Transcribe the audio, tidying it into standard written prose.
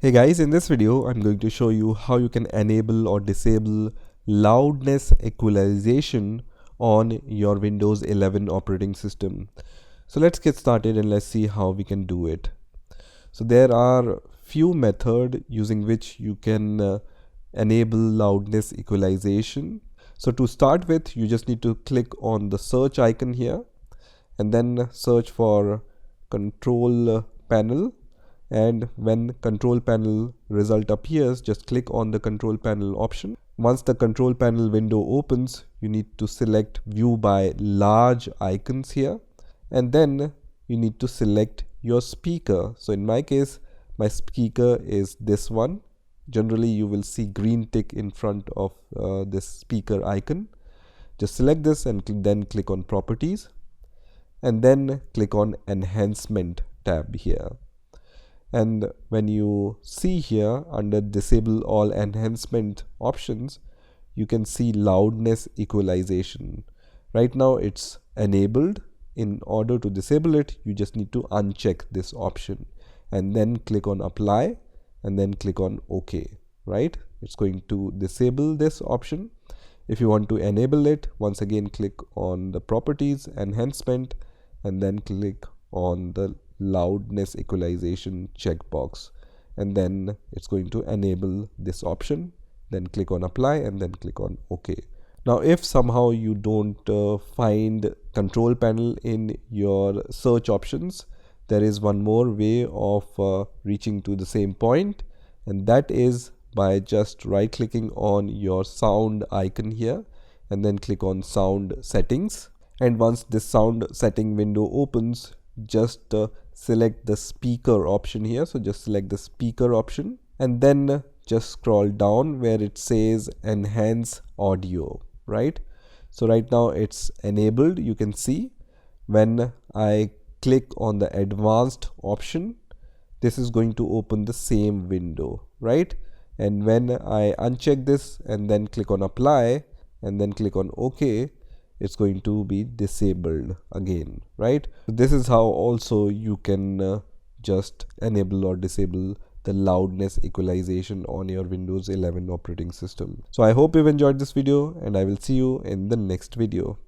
Hey guys, in this video I'm going to show you how you can enable or disable loudness equalization on your Windows 11 operating system. So let's get started and let's see how we can do it. So there are few methods using which you can enable loudness equalization. So to start with, you just need to click on the search icon here and then search for control panel, and when control panel result appears, just click on the control panel option. Once the control panel window opens, you need to select view by large icons here, and then you need to select your speaker. So in my case, my speaker is this one. Generally you will see green tick in front of this speaker icon. Just select this and then click on properties, and then click on enhancement tab here. And when you see here under disable all enhancement options, you can see loudness equalization. Right now it's enabled. In order to disable it, you just need to uncheck this option and then click on apply and then click on OK, right? It's going to disable this option. If you want to enable it, once again click on the properties, enhancement, and then click on the loudness equalization checkbox, and then it's going to enable this option. Then click on apply and then click on OK. Now if somehow you don't find control panel in your search options, there is one more way of reaching to the same point, and that is by just right clicking on your sound icon here and then click on sound settings. And once this sound setting window opens, just select the speaker option here. So just select the speaker option and then just scroll down where it says enhance audio, right? So right now it's enabled. You can see when I click on the advanced option, this is going to open the same window, right? And when I uncheck this and then click on apply and then click on OK, it's going to be disabled again, right? This is how also you can just enable or disable the loudness equalization on your Windows 11 operating system. So I hope you've enjoyed this video, and I will see you in the next video.